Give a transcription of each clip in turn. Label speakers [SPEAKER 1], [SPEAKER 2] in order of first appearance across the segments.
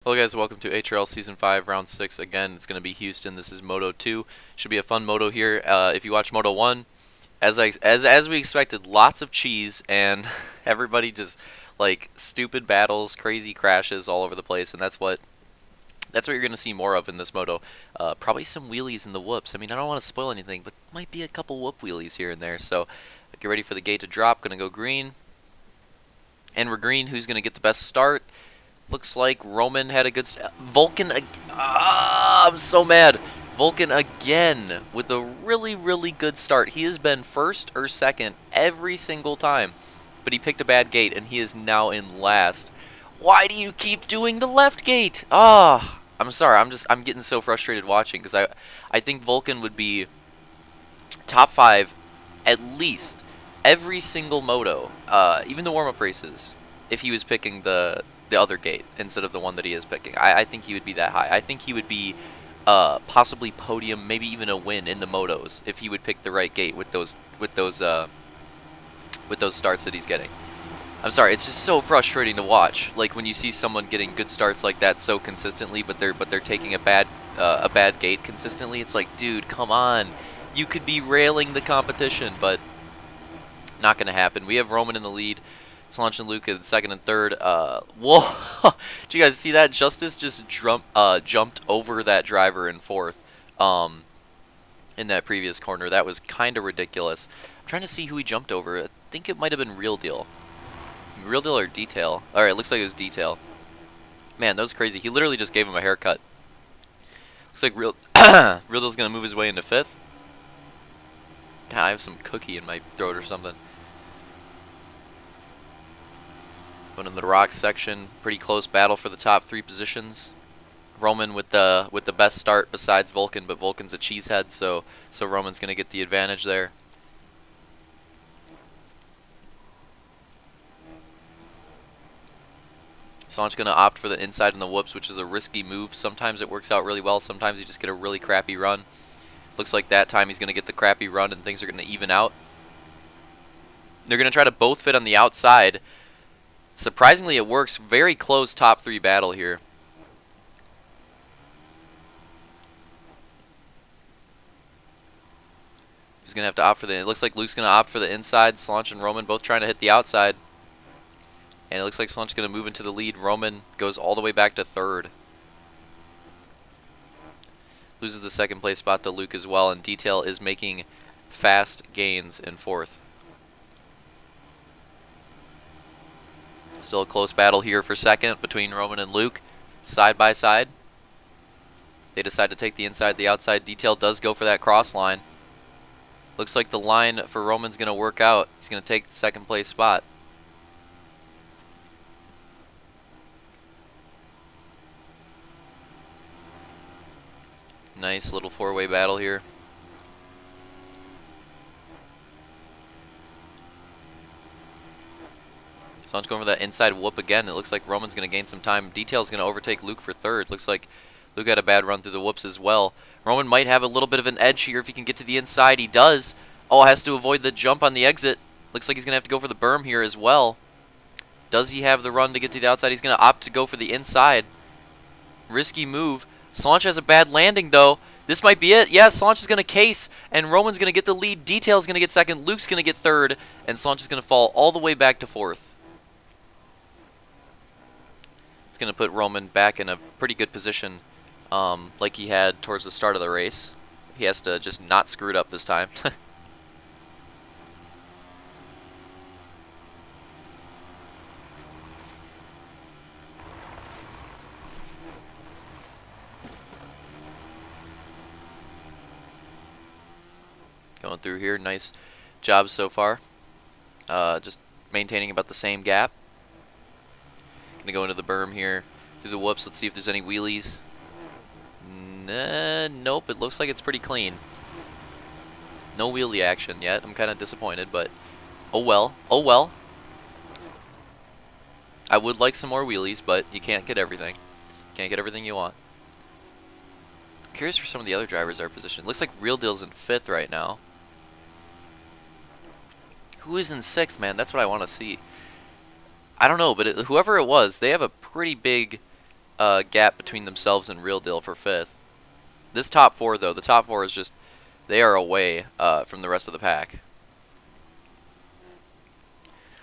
[SPEAKER 1] Hello guys, welcome to HRL Season 5, Round 6. Again, it's going to be Houston. This is Moto 2. Should be a fun Moto here. If you watch Moto 1, as we expected, lots of cheese and everybody just like stupid battles, crazy crashes all over the place, and that's what you're going to see more of in this Moto. Probably some wheelies in the whoops. I mean, I don't want to spoil anything, but might be a couple whoop wheelies here and there. So get ready for the gate to drop. Going to go green. And we're green. Who's going to get the best start? Looks like Roman had a good Vulcan. I'm so mad. Vulcan again with a really, really good start. He has been first or second every single time, but he picked a bad gate and he is now in last. Why do you keep doing the left gate? I'm sorry. I'm getting so frustrated watching because I think Vulcan would be top 5 at least every single moto, even the warm-up races, if he was picking the other gate instead of the one that he is picking. I think he would be that high. I think he would be possibly podium, maybe even a win in the motos if he would pick the right gate with those starts that he's getting. I'm sorry, it's just so frustrating to watch. Like when you see someone getting good starts like that so consistently, but they're taking a bad gate consistently. It's like, dude, come on. You could be railing the competition, but not going to happen. We have Roman in the lead. Solange and Luke in second and third. Whoa! Did you guys see that? Justice just jumped over that driver in fourth in that previous corner. That was kind of ridiculous. I'm trying to see who he jumped over. I think it might have been Real Deal. Real Deal or Detail? Alright, it looks like it was Detail. Man, that was crazy. He literally just gave him a haircut. Looks like Real Deal's going to move his way into fifth. God, I have some cookie in my throat or something. Going in the rock section, pretty close battle for the top 3 positions. Roman with the best start besides Vulcan, but Vulcan's a cheesehead, so Roman's gonna get the advantage there. Solange's gonna opt for the inside in the whoops, which is a risky move. Sometimes it works out really well. Sometimes you just get a really crappy run. Looks like that time he's gonna get the crappy run, and things are gonna even out. They're gonna try to both fit on the outside. Surprisingly, it works. Very close top 3 battle here. He's going to have to opt for it looks like Luke's going to opt for the inside. Solange and Roman both trying to hit the outside. And it looks like Solange's going to move into the lead. Roman goes all the way back to third. Loses the second place spot to Luke as well. And Detail is making fast gains in fourth. Still a close battle here for second between Roman and Luke, side by side. They decide to take the inside, the outside. Detail does go for that cross line. Looks like the line for Roman's going to work out. He's going to take the second place spot. Nice little 4-way battle here. Solange going for that inside whoop again. It looks like Roman's going to gain some time. Detail's going to overtake Luke for third. Looks like Luke had a bad run through the whoops as well. Roman might have a little bit of an edge here if he can get to the inside. He does. Oh, has to avoid the jump on the exit. Looks like he's going to have to go for the berm here as well. Does he have the run to get to the outside? He's going to opt to go for the inside. Risky move. Solange has a bad landing, though. This might be it. Yeah, Solange is going to case, and Roman's going to get the lead. Detail's going to get second. Luke's going to get third, and Solange is going to fall all the way back to fourth. Going to put Roman back in a pretty good position like he had towards the start of the race. He has to just not screw it up this time. Going through here, nice job so far. Just maintaining about the same gap. Gonna go into the berm here through the whoops. Let's see if there's any wheelies. Nope, it looks like it's pretty clean. No wheelie action yet. I'm kind of disappointed, but oh well. Oh well. I would like some more wheelies, but you can't get everything. Can't get everything you want. Curious where some of the other drivers are positioned. Looks like Real Deal's in 5th right now. Who is in 6th, man? That's what I want to see. I don't know, but whoever it was, they have a pretty big gap between themselves and Real Deal for 5th. This top 4, though, the top 4 is just, they are away from the rest of the pack.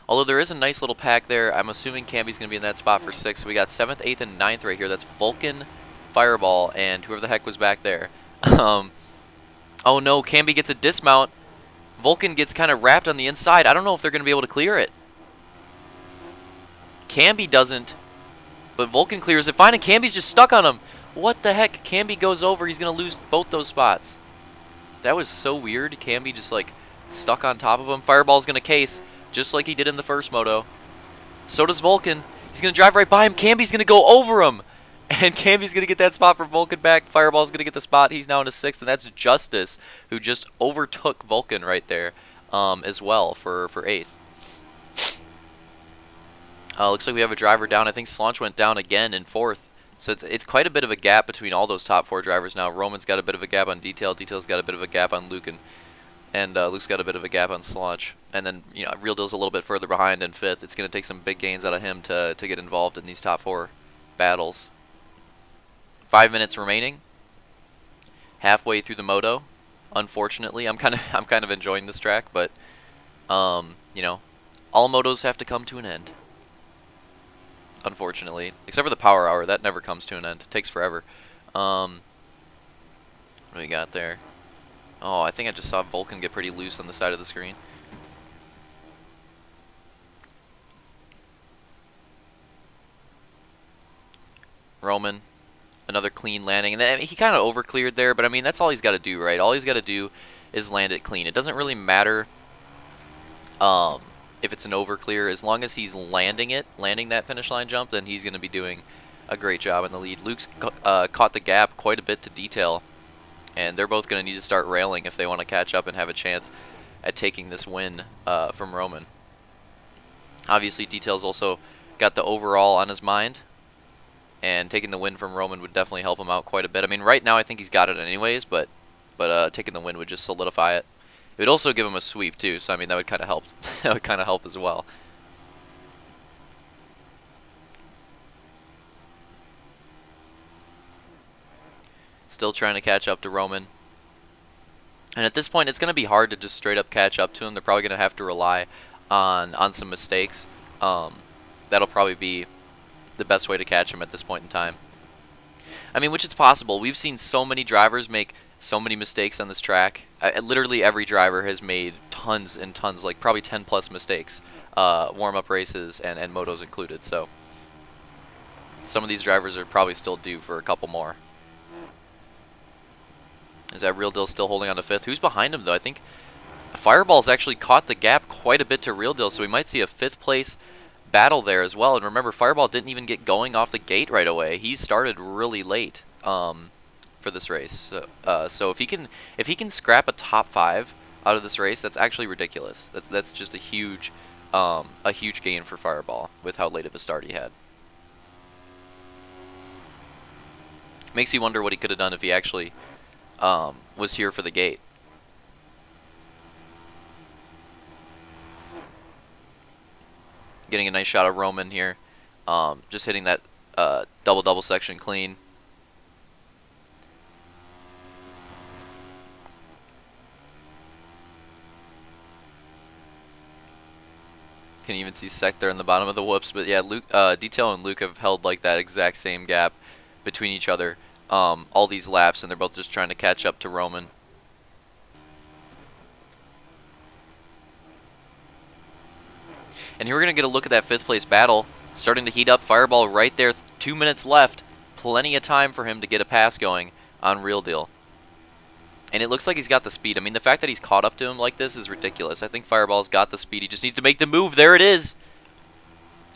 [SPEAKER 1] Although there is a nice little pack there, I'm assuming Camby's going to be in that spot for 6th. So we got 7th, 8th, and 9th right here. That's Vulcan, Fireball, and whoever the heck was back there. Oh no, Camby gets a dismount. Vulcan gets kind of wrapped on the inside. I don't know if they're going to be able to clear it. Camby doesn't, but Vulcan clears it fine, and Camby's just stuck on him. What the heck? Camby goes over. He's going to lose both those spots. That was so weird. Camby just, like, stuck on top of him. Fireball's going to case, just like he did in the first moto. So does Vulcan. He's going to drive right by him. Camby's going to go over him. And Camby's going to get that spot for Vulcan back. Fireball's going to get the spot. He's now in a 6th, and that's Justice, who just overtook Vulcan right there as well for 8th. Looks like we have a driver down. I think Slaunch went down again in 4th. So it's quite a bit of a gap between all those top 4 drivers now. Roman's got a bit of a gap on Detail. Detail's got a bit of a gap on Luke, and Luke's got a bit of a gap on Slaunch. And then, you know, Real Deal's a little bit further behind in 5th. It's going to take some big gains out of him to get involved in these top 4 battles. 5 minutes remaining. Halfway through the moto. Unfortunately, I'm kind of enjoying this track, but you know, all motos have to come to an end. Unfortunately, except for the Power Hour, that never comes to an end. It takes forever. What do we got there? Oh, I think I just saw Vulcan get pretty loose on the side of the screen. Roman, another clean landing. And he kind of overcleared there, but I mean, that's all he's got to do, right? All he's got to do is land it clean. It doesn't really matter if it's an overclear. As long as he's landing that finish line jump, then he's going to be doing a great job in the lead. Luke's caught the gap quite a bit to Detail, and they're both going to need to start railing if they want to catch up and have a chance at taking this win from Roman. Obviously, Detail's also got the overall on his mind, and taking the win from Roman would definitely help him out quite a bit. I mean, right now I think he's got it anyways, but taking the win would just solidify it. It would also give him a sweep too, so I mean that would kind of help. That would kind of help as well. Still trying to catch up to Roman. And at this point, it's going to be hard to just straight up catch up to him. They're probably going to have to rely on some mistakes. That'll probably be the best way to catch him at this point in time. I mean, which is possible. We've seen so many drivers make so many mistakes on this track. Literally every driver has made tons and tons, like probably 10 plus mistakes, warm-up races and motos included. So some of these drivers are probably still due for a couple more. Is that Real Deal still holding on to 5th? Who's behind him, though? I think Fireball's actually caught the gap quite a bit to Real Deal, so we might see a 5th place battle there as well. And remember, Fireball didn't even get going off the gate right away. He started really late for this race. So if he can scrap a top 5 out of this race, that's actually ridiculous. That's just a huge gain for Fireball with how late of a start he had. Makes you wonder what he could have done if he actually was here for the gate. Getting a nice shot of Roman here. Just hitting that double section clean. Can even see Sec there in the bottom of the whoops. But yeah, Luke, Detail and Luke have held like that exact same gap between each other all these laps, and they're both just trying to catch up to Roman. And here we're going to get a look at that 5th place battle. Starting to heat up. Fireball right there. 2 minutes left. Plenty of time for him to get a pass going on Real Deal. And it looks like he's got the speed. I mean, the fact that he's caught up to him like this is ridiculous. I think Fireball's got the speed. He just needs to make the move. There it is.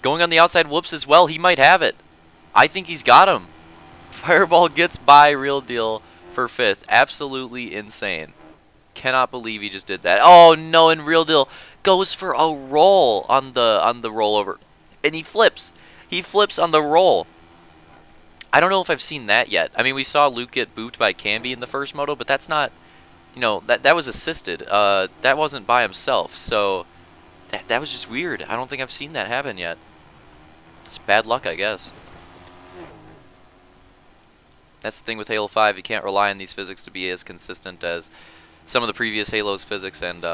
[SPEAKER 1] Going on the outside whoops as well. He might have it. I think he's got him. Fireball gets by Real Deal for 5th. Absolutely insane. Cannot believe he just did that. Oh no, and Real Deal goes for a roll on the rollover. And he flips. He flips on the roll. I don't know if I've seen that yet. I mean, we saw Luke get booped by Camby in the first moto, but that's not, you know, that was assisted. That wasn't by himself. So that was just weird. I don't think I've seen that happen yet. It's bad luck, I guess. That's the thing with Halo 5. You can't rely on these physics to be as consistent as some of the previous Halo's physics, and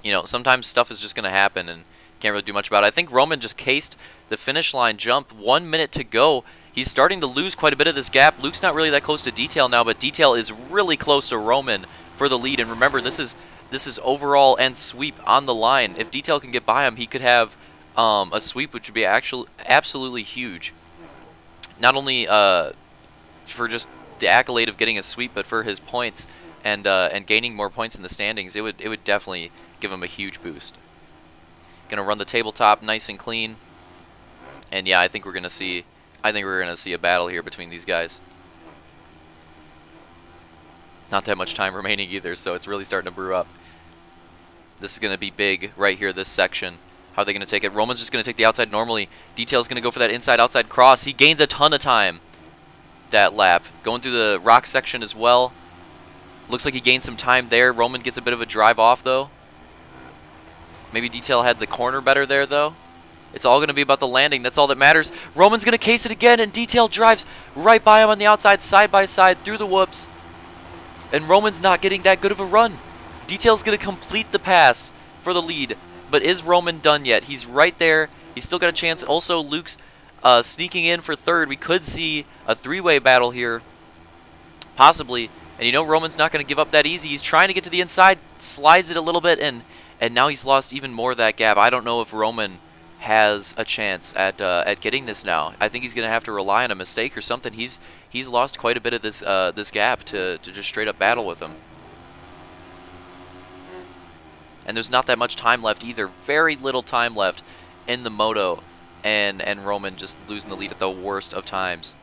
[SPEAKER 1] you know, sometimes stuff is just going to happen and can't really do much about it. I think Roman just cased the finish line jump. 1 minute to go. He's starting to lose quite a bit of this gap. Luke's not really that close to Detail now, but Detail is really close to Roman for the lead. And remember, this is overall and sweep on the line. If Detail can get by him, he could have a sweep, which would be actually absolutely huge. Not only for just the accolade of getting a sweep, but for his points and gaining more points in the standings. It would definitely give him a huge boost. Gonna run the tabletop nice and clean, and yeah, I think we're gonna see a battle here between these guys. Not that much time remaining either, so it's really starting to brew up. This is gonna be big right here, this section. How are they gonna take it? Roman's just gonna take the outside normally. Detail's gonna go for that inside-outside cross. He gains a ton of time that lap. Going through the rock section as well. Looks like he gained some time there. Roman gets a bit of a drive off though. Maybe Detail had the corner better there though. It's all going to be about the landing. That's all that matters. Roman's going to case it again, and Detail drives right by him on the outside, side by side, through the whoops. And Roman's not getting that good of a run. Detail's going to complete the pass for the lead. But is Roman done yet? He's right there. He's still got a chance. Also, Luke's sneaking in for third. We could see a three-way battle here, possibly. And you know Roman's not going to give up that easy. He's trying to get to the inside, slides it a little bit, and now he's lost even more of that gap. I don't know if Roman has a chance at getting this now. I think he's going to have to rely on a mistake or something. He's lost quite a bit of this this gap to just straight up battle with him. And there's not that much time left either. Very little time left in the Moto, and Roman just losing the lead at the worst of times.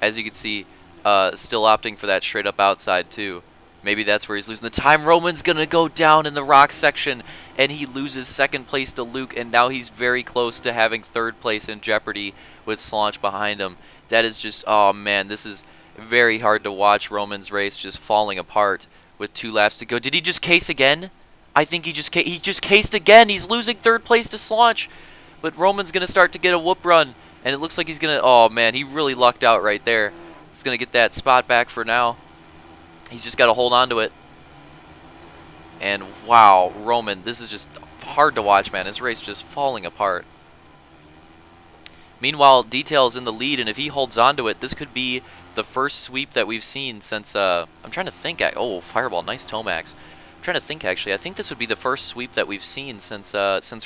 [SPEAKER 1] As you can see, still opting for that straight up outside too. Maybe that's where he's losing the time. Roman's going to go down in the rock section, and he loses second place to Luke, and now he's very close to having third place in jeopardy with Slaunch behind him. That is just, oh man, this is very hard to watch Roman's race just falling apart with 2 laps to go. Did he just case again? I think he just cased again. He's losing third place to Slaunch, but Roman's going to start to get a whoop run, and it looks like he's going to, oh man, he really lucked out right there. He's going to get that spot back for now. He's just got to hold on to it. And wow, Roman, this is just hard to watch, man. His race just falling apart. Meanwhile, Detail's in the lead, and if he holds on to it, this could be the first sweep that we've seen since, I'm trying to think, oh, Fireball, nice Tomax. I'm trying to think, actually. I think this would be the first sweep that we've seen since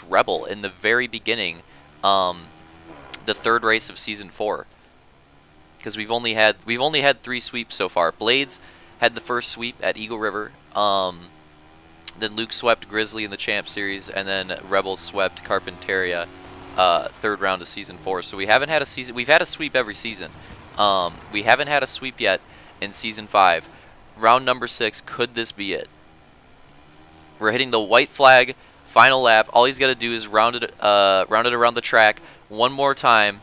[SPEAKER 1] Rebel in the very beginning, the third race of Season 4. Because we've only had 3 sweeps so far. Blades had the first sweep at Eagle River. Then Luke swept Grizzly in the Champ Series, and then Rebel swept Carpinteria, third round of Season 4. So we haven't had a season. We've had a sweep every season. We haven't had a sweep yet in Season 5. Round number 6. Could this be it? We're hitting the white flag, final lap. All he's got to do is round it around the track one more time,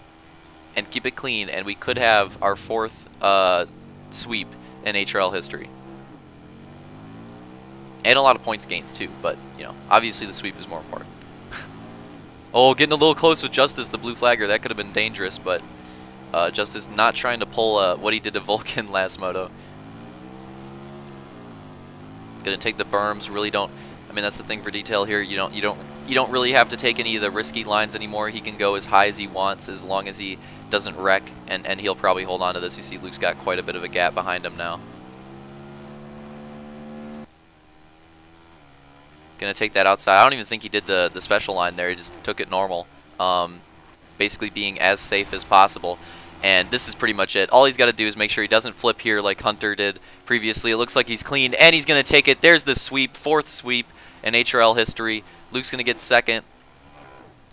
[SPEAKER 1] and keep it clean, and we could have our 4th sweep in HRL history. And a lot of points gains too, but you know, obviously the sweep is more important. Oh, getting a little close with Justice, the blue flagger. That could have been dangerous, but Justice not trying to pull what he did to Vulcan last Moto. Gonna take the berms. Really don't. I mean, that's the thing for Detail here. You don't really have to take any of the risky lines anymore. He can go as high as he wants as long as he doesn't wreck, and he'll probably hold on to this. You see Luke's got quite a bit of a gap behind him now. Gonna take that outside. I don't even think he did the special line there. He just took it normal, basically being as safe as possible. And this is pretty much it. All he's got to do is make sure he doesn't flip here like Hunter did previously. It looks like he's clean, and he's going to take it. There's the sweep, 4th sweep in HRL history. Luke's going to get 2nd.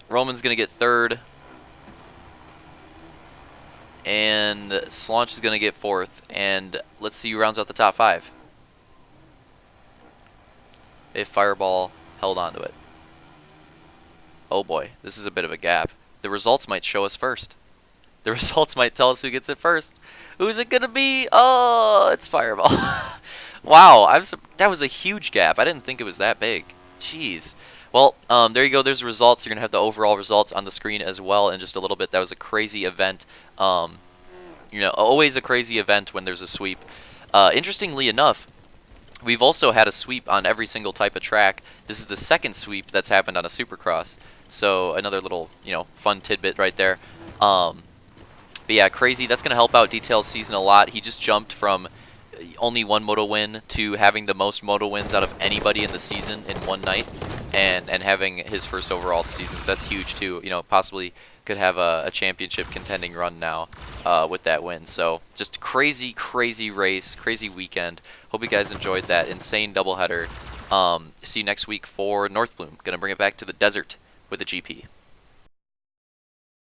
[SPEAKER 1] Roman's going to get 3rd. And Slaunch is going to get 4th. And let's see who rounds out the top 5. If Fireball held on to it. Oh boy, this is a bit of a gap. The results might show us first. The results might tell us who gets it first. Who's it going to be? Oh, it's Fireball. Wow, that was a huge gap. I didn't think it was that big. Jeez. Well, there you go. There's the results. You're going to have the overall results on the screen as well in just a little bit. That was a crazy event. You know, always a crazy event when there's a sweep. Interestingly enough, we've also had a sweep on every single type of track. This is the second sweep that's happened on a Supercross. So another little, you know, fun tidbit right there. But yeah, crazy. That's going to help out Detail's season a lot. He just jumped from only one moto win to having the most moto wins out of anybody in the season in one night, and having his first overall of the season. So that's huge too. You know, possibly could have a championship contending run now with that win. So just crazy, crazy race, crazy weekend. Hope you guys enjoyed that insane doubleheader. See you next week for North Bloom. Gonna bring it back to the desert with a GP.